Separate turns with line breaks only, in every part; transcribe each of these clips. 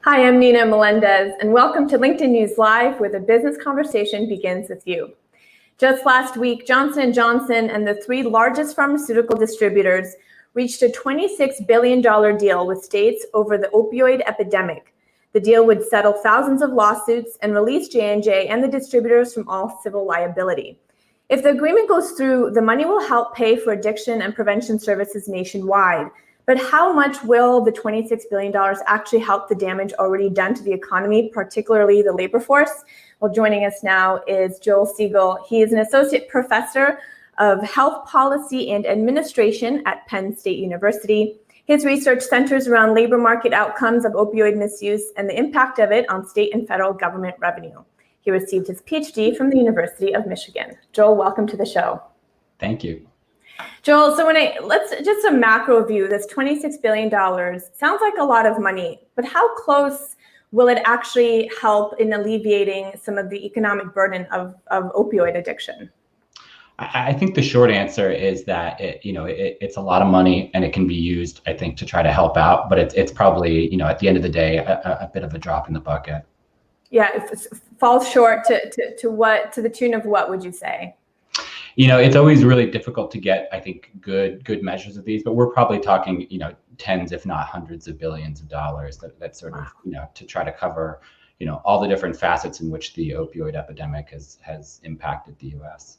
Hi, I'm Nina Melendez, and welcome to LinkedIn News Live, where the business conversation begins with you. Just last week, Johnson & Johnson and the three largest pharmaceutical distributors reached a $26 billion deal with states over the opioid epidemic. The deal would settle thousands of lawsuits and release J&J and the distributors from all civil liability. If the agreement goes through, the money will help pay for addiction and prevention services nationwide. But how much will the $26 billion actually help the damage already done to the economy, particularly the labor force? Well, joining us now is Joel Siegel. He is an associate professor of health policy and administration at Penn State University. His research centers around labor market outcomes of opioid misuse and the impact of it on state and federal government revenue. He received his PhD from the University of Michigan. Joel, welcome to the show.
Thank you.
Joel, so let's just a macro view, this $26 billion sounds like a lot of money, but how close will it actually help in alleviating some of the economic burden of opioid addiction?
I think the short answer is that it's a lot of money and it can be used, I think, to try to help out, but it's probably, at the end of the day, a bit of a drop in the bucket.
Yeah, it falls short to the tune of what would you say?
It's always really difficult to get, I think, good measures of these, but we're probably talking, tens, if not hundreds of billions of dollars that sort of, to try to cover, all the different facets in which the opioid epidemic has impacted the U.S.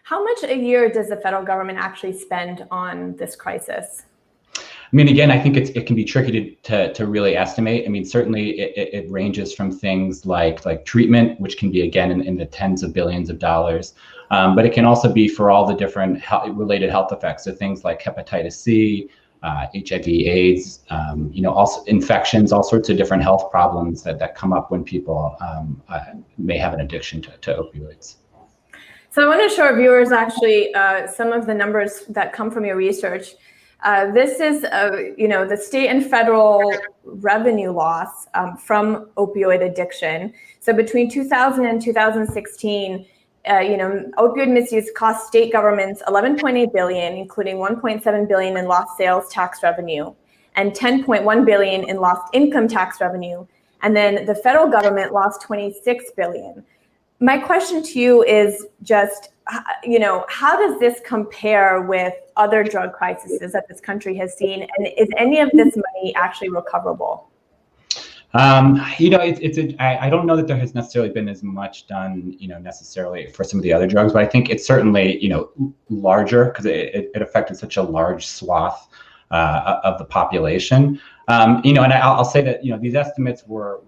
How much a year does the federal government actually spend on this crisis?
I mean, again, I think it can be tricky to really estimate. I mean, certainly it ranges from things like treatment, which can be, again, in the tens of billions of dollars. But it can also be for all the different related health effects. So things like hepatitis C, HIV/AIDS, also infections, all sorts of different health problems that come up when people may have an addiction to opioids.
So I want to show our viewers actually some of the numbers that come from your research. This is, the state and federal revenue loss from opioid addiction. So between 2000 and 2016, opioid misuse cost state governments $11.8 billion, including $1.7 billion in lost sales tax revenue and $10.1 billion in lost income tax revenue. And then the federal government lost $26 billion. My question to you is just, how does this compare with other drug crises that this country has seen? And is any of this money actually recoverable? I don't know that there has necessarily been as much done, necessarily for some of the other drugs, but I think it's certainly, larger because it affected such a large swath of the population. And I'll say that, these estimates were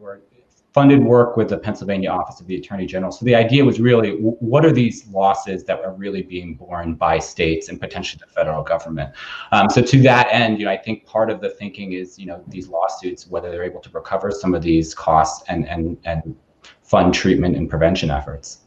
funded work with the Pennsylvania Office of the Attorney General. So the idea was really, what are these losses that are really being borne by states and potentially the federal government? So to that end, I think part of the thinking is, these lawsuits, whether they're able to recover some of these costs and fund treatment and prevention efforts.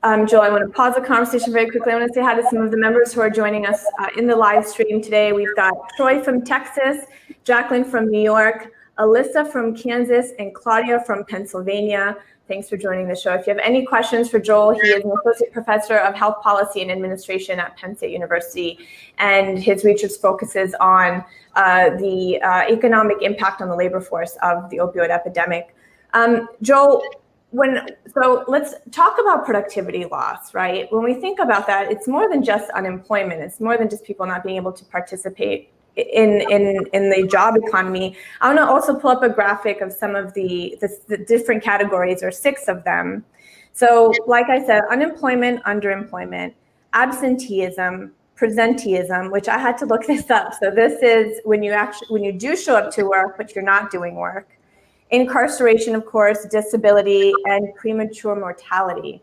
Joel, I want to pause the conversation very quickly. I want to say hi to some of the members who are joining us in the live stream today. We've got Troy from Texas, Jacqueline from New York, Alyssa from Kansas, and Claudia from Pennsylvania. Thanks for joining the show. If you have any questions for Joel, he is an associate professor of health policy and administration at Penn State University, and his research focuses on the economic impact on the labor force of the opioid epidemic. Joel, so let's talk about productivity loss, right? When we think about that, it's more than just unemployment. It's more than just people not being able to participate in the job economy. I want to also pull up a graphic of some of the different categories, or 6 of them. So like I said, unemployment, underemployment, absenteeism, presenteeism, which I had to look this up. So this is when you do show up to work, but you're not doing work. Incarceration, of course, disability, and premature mortality.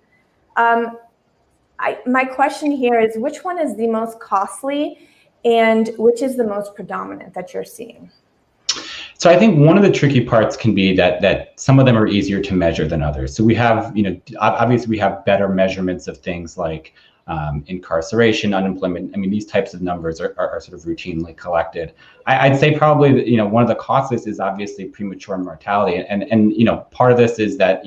My question here is, which one is the most costly and which is the most predominant that you're seeing?
So I think one of the tricky parts can be that some of them are easier to measure than others. So we have, obviously we have better measurements of things like incarceration, unemployment. I mean, these types of numbers are sort of routinely collected. I'd say probably, one of the causes is obviously premature mortality. And part of this is that,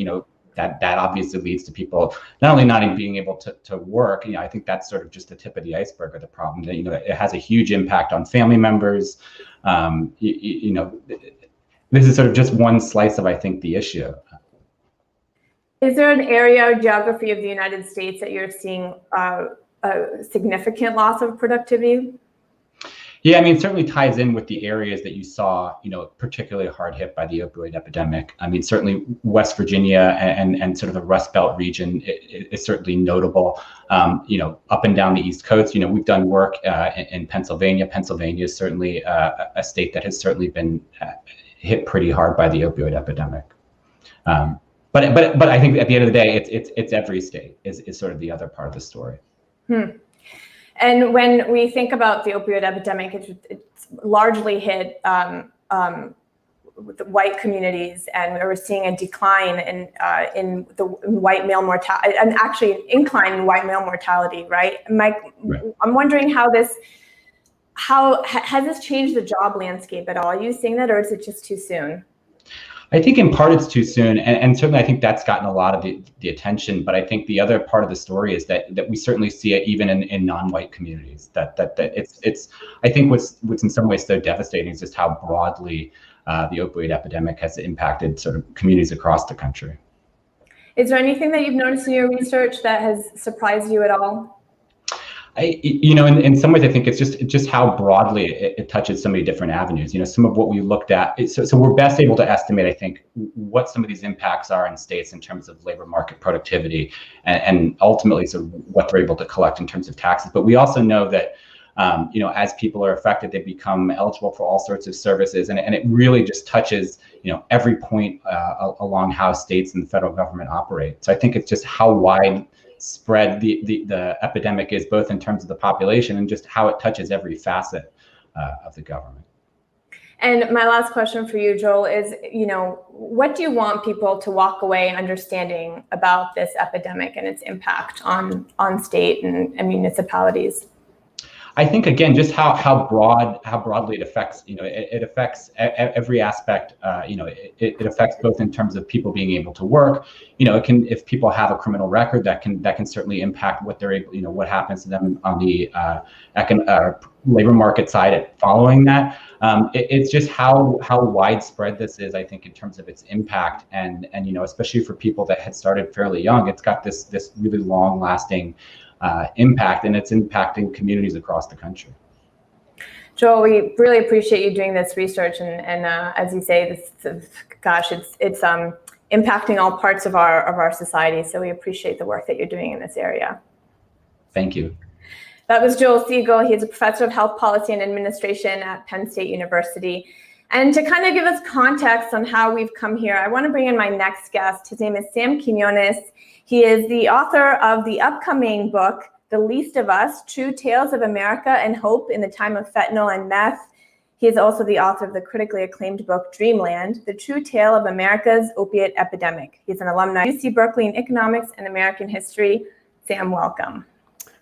that obviously leads to people not only not being able to work. I think that's sort of just the tip of the iceberg of the problem. That it has a huge impact on family members. this is sort of just one slice of, I think, the issue.
Is there an area or geography of the United States that you're seeing a significant loss of productivity?
Yeah, I mean, it certainly ties in with the areas that you saw, particularly hard hit by the opioid epidemic. I mean, certainly West Virginia and sort of the Rust Belt region is certainly notable. Up and down the East Coast, we've done work in Pennsylvania. Pennsylvania is certainly a state that has certainly been hit pretty hard by the opioid epidemic. But I think at the end of the day, it's every state is sort of the other part of the story.
And when we think about the opioid epidemic, it's largely hit with the white communities, and we're seeing a decline in the white male mortality, and actually an incline in white male mortality, right? Mike, right. I'm wondering how has this changed the job landscape at all? Are you seeing that, or is it just too soon?
I think in part it's too soon, and certainly I think that's gotten a lot of the attention. But I think the other part of the story is that we certainly see it even in non-white communities. That it's I think what's in some ways so devastating is just how broadly the opioid epidemic has impacted sort of communities across the country.
Is there anything that you've noticed in your research that has surprised you at all?
In some ways, I think it's just how broadly it touches so many different avenues. Some of what we looked at, so we're best able to estimate, I think, what some of these impacts are in states in terms of labor market productivity, and ultimately sort of what they're able to collect in terms of taxes. But we also know that, as people are affected, they become eligible for all sorts of services, and it really just touches, every point along how states and the federal government operate. So I think it's just how wide spread the epidemic is, both in terms of the population and just how it touches every facet of the government.
And my last question for you, Joel, is, what do you want people to walk away understanding about this epidemic and its impact on state and municipalities?
I think, again, just how broadly it affects, it affects every aspect. It affects both in terms of people being able to work. It can, if people have a criminal record, that can certainly impact what they're able, what happens to them on the labor market side following that. It's just how widespread this is, I think, in terms of its impact, and especially for people that had started fairly young, it's got this really long-lasting impact, and it's impacting communities across the country.
Joel, we really appreciate you doing this research, and as you say, it's impacting all parts of our society. So we appreciate the work that you're doing in this area.
Thank you.
That was Joel Siegel. He's a professor of health policy and administration at Penn State University. And to kind of give us context on how we've come here, I want to bring in my next guest. His name is Samquinones. He is the author of the upcoming book, The Least of Us, True Tales of America and Hope in the Time of Fentanyl and Meth. He is also the author of the critically acclaimed book, Dreamland, The True Tale of America's Opiate Epidemic. He's an alumni of UC Berkeley in economics and American history. Sam, welcome.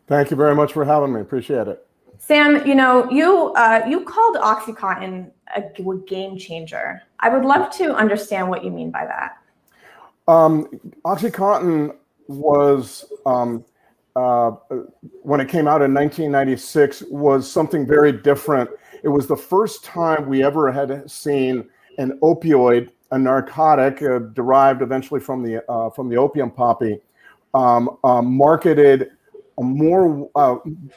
Thank you very much for having me. Appreciate it.
Sam, you called OxyContin a game changer. I would love to understand what you mean by that.
OxyContin was, when it came out in 1996, was something very different. It was the first time we ever had seen an opioid, a narcotic derived eventually from the opium poppy, marketed more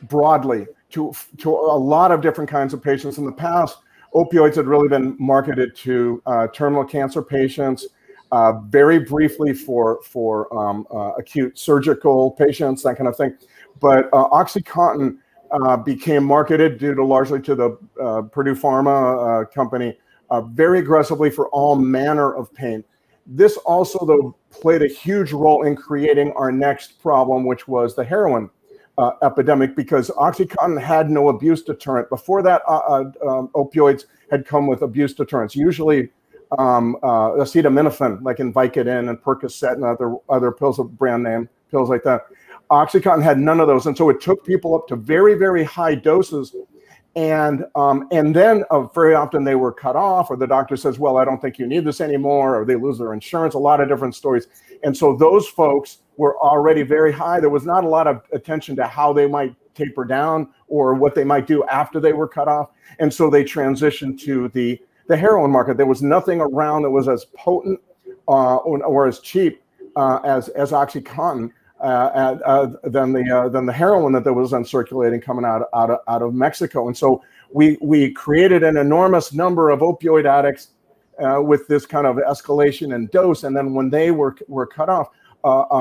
broadly to a lot of different kinds of patients. In the past, opioids had really been marketed to terminal cancer patients, very briefly for acute surgical patients, that kind of thing. But OxyContin became marketed largely to the Purdue Pharma company very aggressively for all manner of pain. This also, though, played a huge role in creating our next problem, which was the heroin epidemic, because OxyContin had no abuse deterrent. Before that, opioids had come with abuse deterrents, usually acetaminophen, like in Vicodin and Percocet and other pills of brand name pills like that. OxyContin had none of those, and so it took people up to very, very high doses, and then very often they were cut off, or the doctor says, "Well, I don't think you need this anymore," or they lose their insurance. A lot of different stories, and so those folks were already very high. There was not a lot of attention to how they might taper down or what they might do after they were cut off, and so they transitioned to the the heroin market. There was nothing around that was as potent or as cheap as OxyContin than the heroin that was circulating coming out of Mexico. And so we created an enormous number of opioid addicts with this kind of escalation in dose. And then when they were cut off,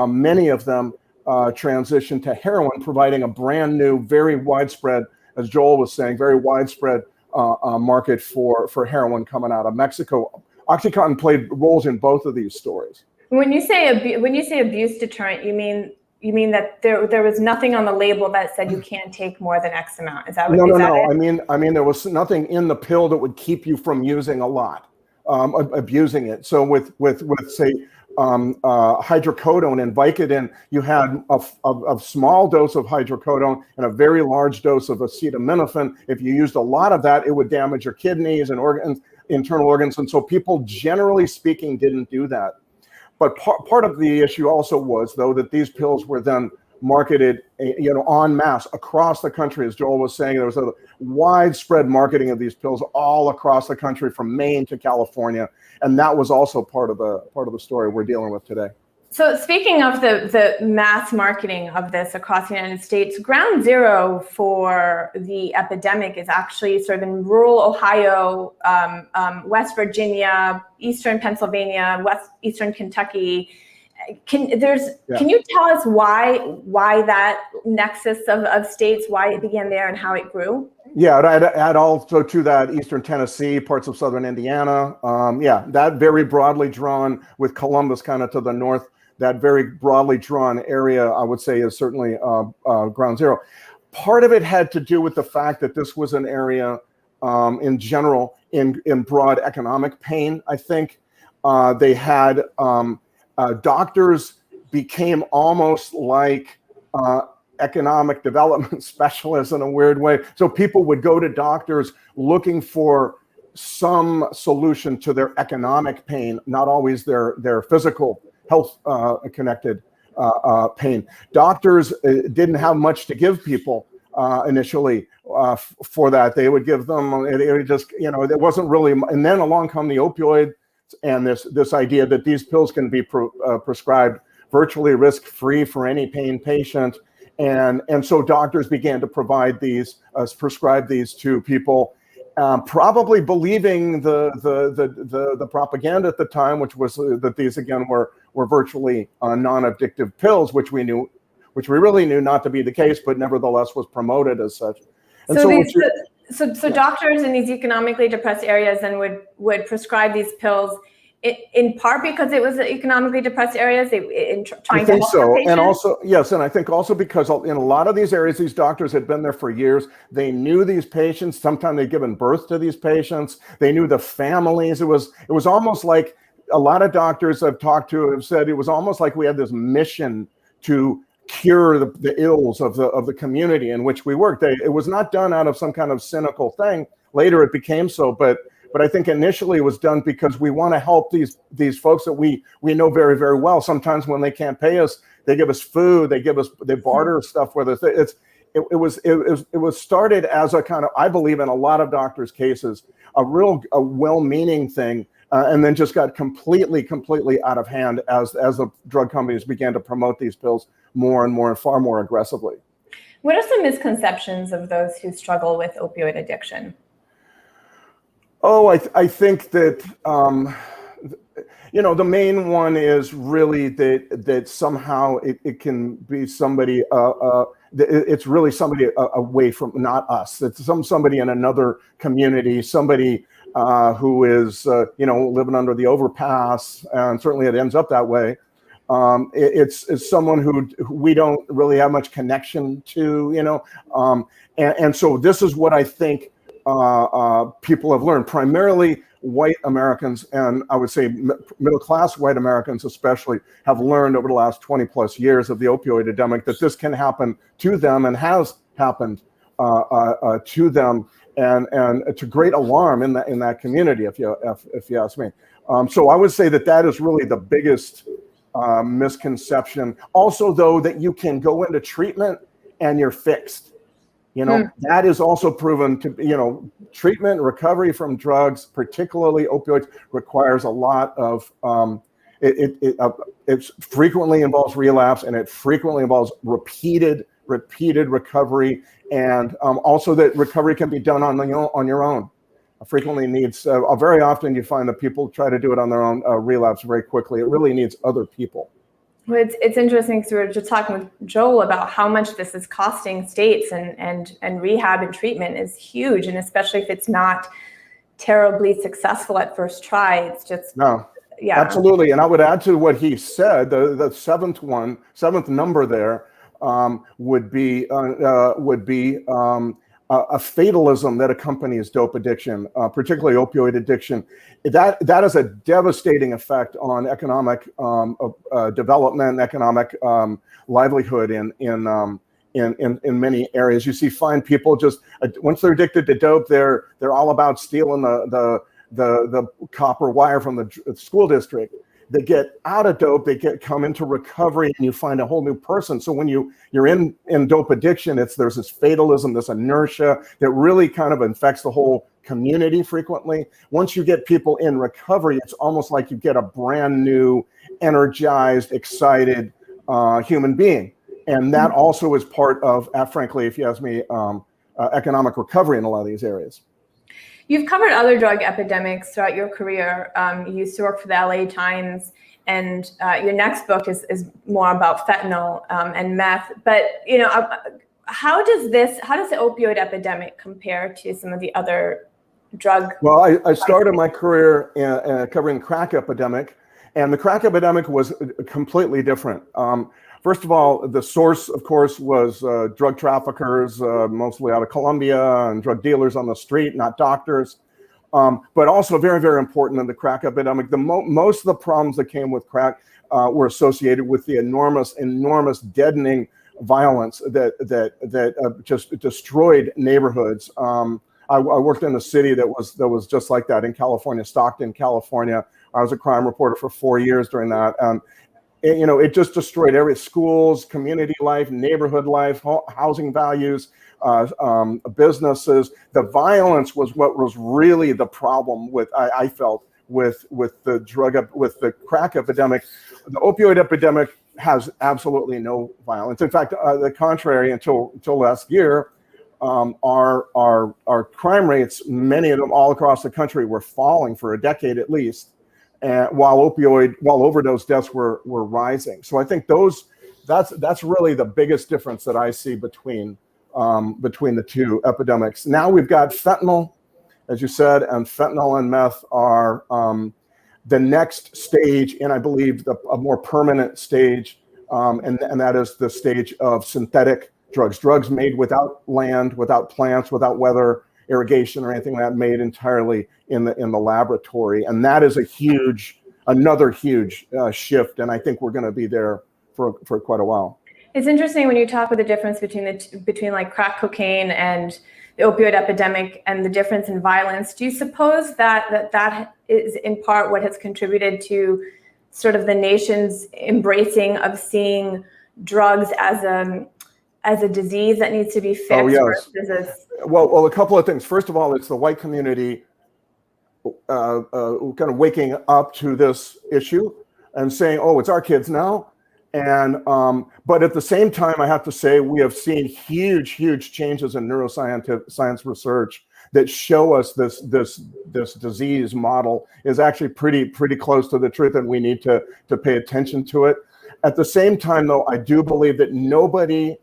many of them transitioned to heroin, providing a brand new, very widespread, as Joel was saying, very widespread market for heroin coming out of Mexico. OxyContin played roles in both of these stories.
When you say abuse deterrent, you mean that there was nothing on the label that said you can't take more than X amount? Is that what?
No. I mean there was nothing in the pill that would keep you from using a lot, abusing it. So with say hydrocodone and Vicodin, you had a small dose of hydrocodone and a very large dose of acetaminophen. If you used a lot of that, it would damage your kidneys and internal organs. And so people, generally speaking, didn't do that. But part of the issue also was, though, that these pills were then marketed, en masse across the country. As Joel was saying, there was a widespread marketing of these pills all across the country, from Maine to California, and that was also part of the story we're dealing with today.
So speaking of the mass marketing of this across the United States, ground zero for the epidemic is actually sort of in rural Ohio, West Virginia, Eastern Pennsylvania, Eastern Kentucky. Can you tell us why that nexus of states, why it began there and how it grew?
Yeah, I'd add also to that Eastern Tennessee, parts of Southern Indiana. That very broadly drawn, with Columbus kind of to the north. That very broadly drawn area, I would say, is certainly ground zero. Part of it had to do with the fact that this was an area in general in broad economic pain. I think they had doctors became almost like economic development specialists in a weird way. So people would go to doctors looking for some solution to their economic pain, not always their physical health connected pain. Doctors didn't have much to give people initially for that. They would give them, it would just, it wasn't really, and then along come the opioid and this idea that these pills can be prescribed virtually risk-free for any pain patient. And so doctors began to provide these, prescribe these to people, probably believing the propaganda at the time, which was that these again were virtually non-addictive pills, which we really knew not to be the case, but nevertheless was promoted as such. And
so doctors in these economically depressed areas then would prescribe these pills in part because it was economically depressed areas.
I think so, and also yes, and I think also because in a lot of these areas, these doctors had been there for years. They knew these patients. Sometimes they'd given birth to these patients. They knew the families. It was almost like a lot of doctors I've talked to have said it was almost like we had this mission to cure the ills of the community in which we worked. It was not done out of some kind of cynical thing. Later it became so, but I think initially it was done because we want to help these folks that we know very, very well. Sometimes when they can't pay us, they give us food, they barter stuff with us. It was started as a kind of, I believe in a lot of doctors' cases, a well-meaning thing, and then just got completely out of hand as the drug companies began to promote these pills more and more and far more aggressively.
What are some misconceptions of those who struggle with opioid addiction?
Oh, I think that, the main one is really that somehow it can be somebody, it's really somebody away from, not us. It's somebody in another community, somebody who is, living under the overpass, and certainly it ends up that way. It's someone who we don't really have much connection to, and so this is what I think people have learned, primarily white Americans, and I would say middle-class white Americans especially, have learned over the last 20 plus years of the opioid epidemic that this can happen to them and has happened to them, and to great alarm in that community, if you ask me. So I would say that is really the biggest misconception. Also, though, that you can go into treatment and you're fixed. That is also proven to be, treatment and recovery from drugs, particularly opioids, requires a lot of, it frequently involves relapse, and it frequently involves repeated recovery, and also that recovery can be done on your own. Frequently needs, very often you find that people try to do it on their own, relapse very quickly. It really needs other people.
Well, it's interesting because we were just talking with Joel about how much this is costing states, and rehab and treatment is huge, and especially if it's not terribly successful at first try, it's just
absolutely. And I would add to what he said, the seventh number there would be a fatalism that accompanies dope addiction, particularly opioid addiction. That is a devastating effect on economic development, economic livelihood in many areas. You see fine people just once they're addicted to dope, they're all about stealing the copper wire from the school district. They get out of dope, come into recovery, and you find a whole new person. So when you're in dope addiction, there's this fatalism, this inertia that really kind of infects the whole community frequently. Once you get people in recovery, it's almost like you get a brand new, energized, excited human being. And that also is part of, frankly, if you ask me, economic recovery in a lot of these areas.
You've covered other drug epidemics throughout your career. You used to work for the LA Times, and your next book is more about fentanyl and meth. But how does the opioid epidemic compare to some of the other drug?
Well, I started my career covering the crack epidemic, and the crack epidemic was completely different. First of all, the source, of course, was drug traffickers, mostly out of Colombia, and drug dealers on the street, not doctors. But also very, very important in the crack epidemic. Most of the problems that came with crack were associated with the enormous, deadening violence that just destroyed neighborhoods. I worked in a city that was just like that in California, Stockton, California. I was a crime reporter for 4 years during that. It just destroyed every schools, community life, neighborhood life, housing values, businesses. The violence was what was really the problem I felt with the crack epidemic. The opioid epidemic has absolutely no violence. In fact, the contrary. Until last year, our crime rates, many of them all across the country, were falling for a decade at least. While overdose deaths were rising. So I think that's really the biggest difference that I see between the two epidemics. Now we've got fentanyl, as you said, and fentanyl and meth are the next stage, and I believe a more permanent stage, and that is the stage of synthetic drugs made without land, without plants, without weather, irrigation, or anything like that, made entirely in the laboratory. And that is another huge shift, and I think we're going to be there for quite a while.
It's interesting when you talk about the difference between like crack cocaine and the opioid epidemic and the difference in violence. Do you suppose that is in part what has contributed to sort of the nation's embracing of seeing drugs as a disease that needs to be fixed?
Oh, yes. Well, a couple of things. First of all, it's the white community kind of waking up to this issue and saying, "Oh, it's our kids now." And but at the same time, I have to say we have seen huge changes in neuroscience research that show us this disease model is actually pretty close to the truth, and we need to pay attention to it. At the same time, though, I do believe that nobody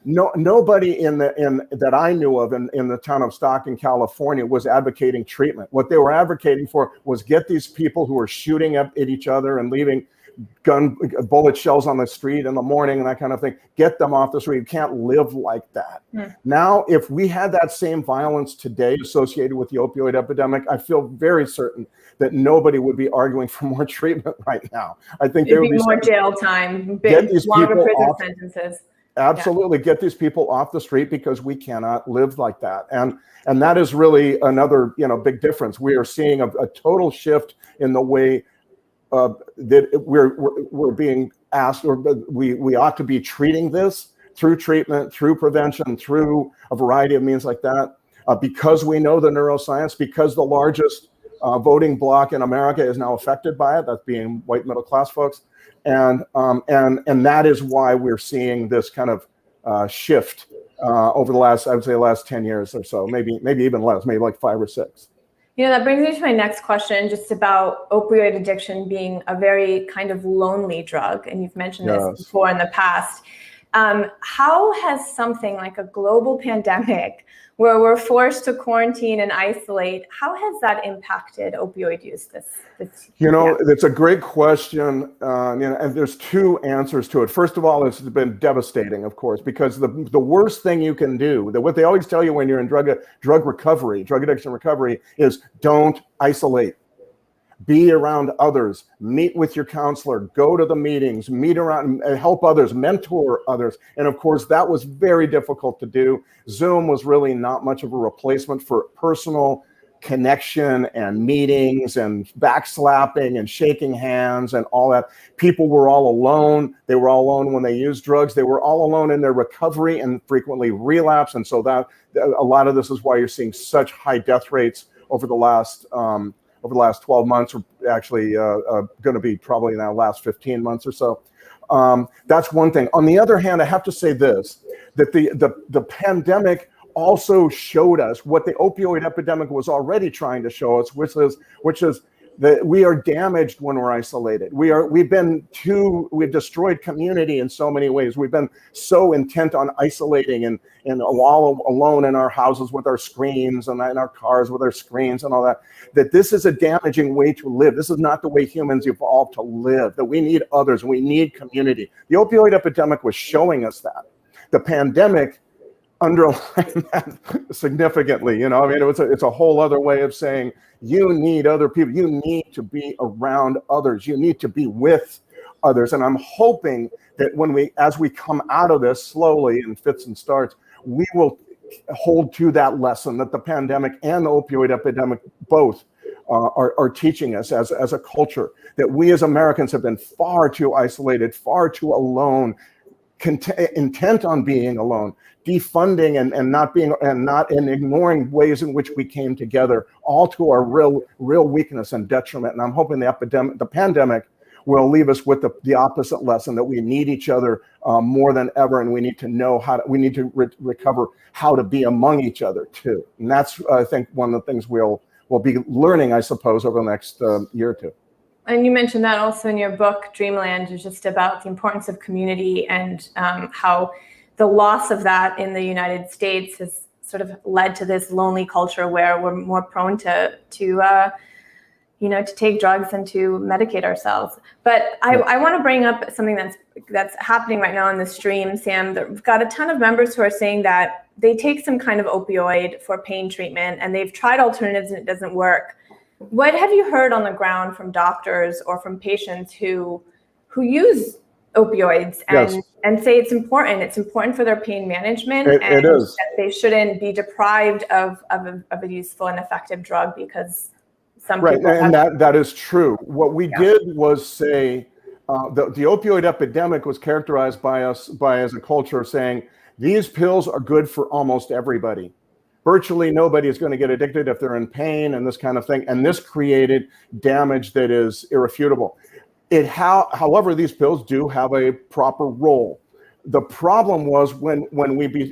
that I knew of in the town of Stockton, California, was advocating treatment. What they were advocating for was get these people who are shooting at each other and leaving bullet shells on the street in the morning and that kind of thing, get them off the street. You can't live like that. Now, if we had that same violence today associated with the opioid epidemic, I feel very certain that nobody would be arguing for more treatment right now. I think there would be
more jail time, longer prison sentences.
Absolutely. Get these people off the street, because we cannot live like that. And that is really another, big difference. We are seeing a total shift in the way that we're being asked, or we ought to be treating this, through treatment, through prevention, through a variety of means like that. Because we know the neuroscience, because the largest voting bloc in America is now affected by it, that being white middle class folks, and that is why we're seeing this kind of shift over the last, I would say, last 10 years or so, maybe even less, maybe like 5 or 6.
That brings me to my next question, just about opioid addiction being a very kind of lonely drug, and you've mentioned this before in the past. How has something like a global pandemic, where we're forced to quarantine and isolate, how has that impacted opioid use?
It's a great question, and there's 2 answers to it. First of all, it's been devastating, of course, because the worst thing you can do, what they always tell you when you're in drug addiction recovery, is don't isolate. Be around others, meet with your counselor, go to the meetings, meet around, help others, mentor others. And of course, that was very difficult to do. Zoom was really not much of a replacement for personal connection and meetings and backslapping and shaking hands and all that. People were all alone. They were all alone when they used drugs. They were all alone in their recovery and frequently relapse. And so that a lot of this is why you're seeing such high death rates over the last 12 months, or actually going to be probably now last 15 months or so. That's one thing. On the other hand, I have to say this, that the pandemic also showed us what the opioid epidemic was already trying to show us, which is that we are damaged when we're isolated. We've destroyed community in so many ways. We've been so intent on isolating and all alone in our houses with our screens and in our cars with our screens and all that this is a damaging way to live. This is not the way humans evolved to live, that we need others, we need community. The opioid epidemic was showing us that. The pandemic underlined that significantly. It's a whole other way of saying you need other people. You need to be around others. You need to be with others. And I'm hoping that as we come out of this slowly in fits and starts, we will hold to that lesson that the pandemic and the opioid epidemic both are teaching us as a culture, that we as Americans have been far too isolated, far too alone, intent on being alone, defunding and ignoring ways in which we came together, all to our real weakness and detriment. And I'm hoping the pandemic will leave us with the opposite lesson, that we need each other more than ever, and we need to recover how to be among each other too. And that's, I think, one of the things we'll be learning, I suppose, over the next year or 2.
And you mentioned that also in your book, Dreamland, is just about the importance of community and how the loss of that in the United States has sort of led to this lonely culture where we're more prone to take drugs and to medicate ourselves. But I want to bring up something that's happening right now in the stream, Sam. We've got a ton of members who are saying that they take some kind of opioid for pain treatment and they've tried alternatives and it doesn't work. What have you heard on the ground from doctors or from patients who use opioids and say it's important for their pain management,
it is.
That they shouldn't be deprived of a useful and effective drug because some people
and that is true. What we did was say the opioid epidemic was characterized by us as a culture saying these pills are good for almost everybody. Virtually nobody is going to get addicted if they're in pain and this kind of thing. And this created damage that is irrefutable. However, these pills do have a proper role. The problem was when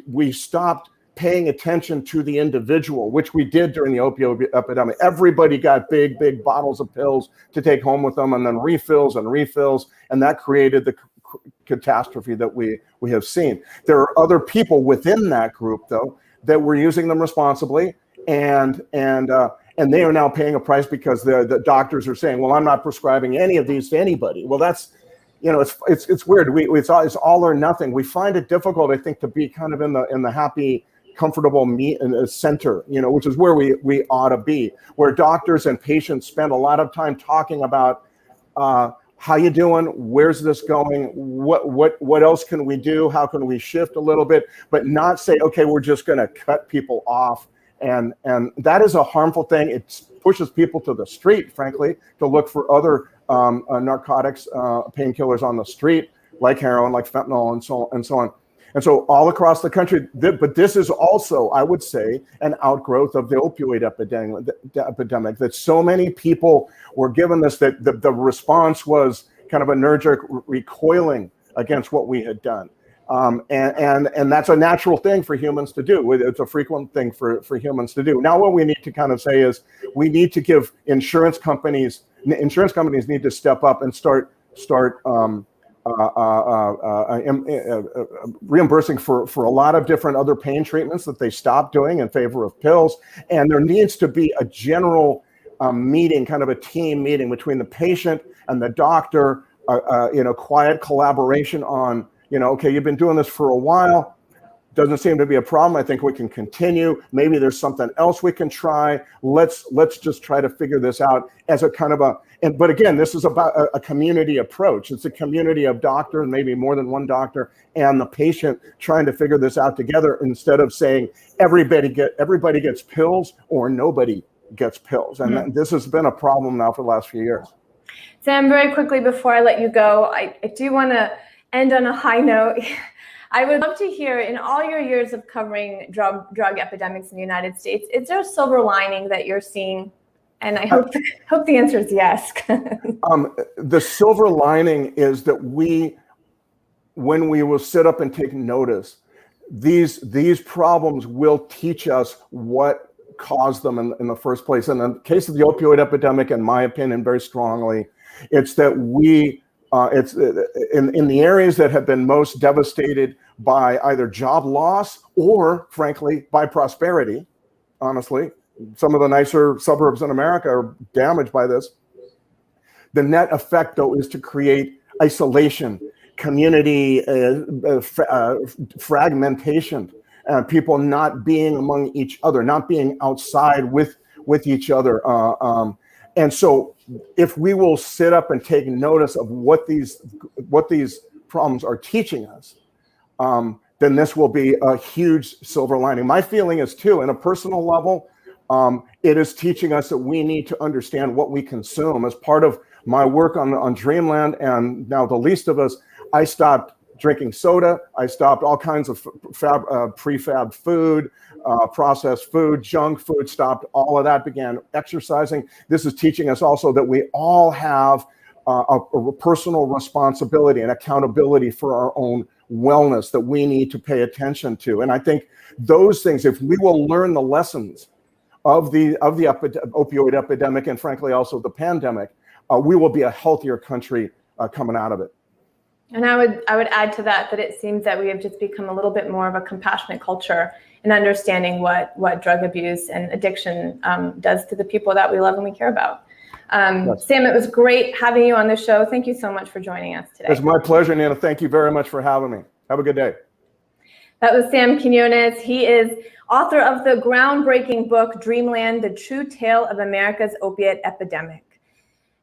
we stopped paying attention to the individual, which we did during the opioid epidemic. Everybody got big bottles of pills to take home with them, and then refills, and that created the catastrophe that we have seen. There are other people within that group, though, that were using them responsibly, and they are now paying a price because the doctors are saying, well, I'm not prescribing any of these to anybody. Well, that's, it's weird. It's all or nothing. We find it difficult, I think, to be kind of in the happy, comfortable center, which is where we ought to be, where doctors and patients spend a lot of time talking about how you doing, where's this going, what else can we do, how can we shift a little bit, but not say, okay, we're just going to cut people off. And that is a harmful thing. It pushes people to the street, frankly, to look for other narcotics, painkillers on the street, like heroin, like fentanyl, and so on. And so all across the country, but this is also, I would say, an outgrowth of the opioid epidemic, that so many people were given this, that the response was kind of a knee-jerk recoiling against what we had done. And that's a natural thing for humans to do. It's a frequent thing for humans to do. Now, what we need to kind of say is we need to give insurance companies need to step up and start reimbursing for a lot of different other pain treatments that they stopped doing in favor of pills. And there needs to be a general meeting, kind of a team meeting between the patient and the doctor, quiet collaboration on, okay, you've been doing this for a while. Doesn't seem to be a problem. I think we can continue. Maybe there's something else we can try. Let's just try to figure this out as a kind of but again, this is about a community approach. It's a community of doctors, maybe more than one doctor, and the patient trying to figure this out together, instead of saying everybody gets pills or nobody gets pills. And this has been a problem now for the last few years.
Sam, very quickly before I let you go, I do want to end on a high note. I would love to hear, in all your years of covering drug epidemics in the United States, is there a silver lining that you're seeing? And I hope the answer is yes.
The silver lining is that when we will sit up and take notice, these problems will teach us what caused them in the first place. And in the case of the opioid epidemic, in my opinion, very strongly, it's that it's in the areas that have been most devastated by either job loss or, frankly, by prosperity. Honestly, some of the nicer suburbs in America are damaged by this. The net effect, though, is to create isolation, community fragmentation, people not being among each other, not being outside with each other. And so if we will sit up and take notice of what these problems are teaching us, then this will be a huge silver lining. My feeling is, too, in a personal level, it is teaching us that we need to understand what we consume. As part of my work on Dreamland, and now the least of us, I stopped drinking soda. I stopped all kinds of prefab food, processed food, junk food, stopped all of that, began exercising. This is teaching us also that we all have a personal responsibility and accountability for our own wellness that we need to pay attention to. And I think those things, if we will learn the lessons of the opioid epidemic, and frankly also the pandemic, we will be a healthier country coming out of it.
And I would add to that it seems that we have just become a little bit more of a compassionate culture in understanding what drug abuse and addiction does to the people that we love and we care about. Yes. Sam, it was great having you on the show. Thank you so much for joining us today.
It's my pleasure, Nina. Thank you very much for having me. Have a good day.
That was Samquinones. He is author of the groundbreaking book, Dreamland, The True Tale of America's Opiate Epidemic.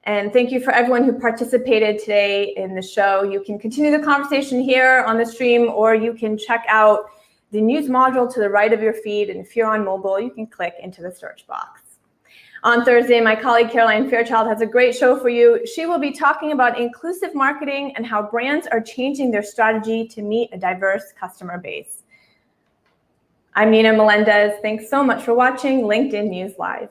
And thank you for everyone who participated today in the show. You can continue the conversation here on the stream, or you can check out the news module to the right of your feed. And if you're on mobile, you can click into the search box. On Thursday, my colleague Caroline Fairchild has a great show for you. She will be talking about inclusive marketing and how brands are changing their strategy to meet a diverse customer base. I'm Nina Melendez. Thanks so much for watching LinkedIn News Live.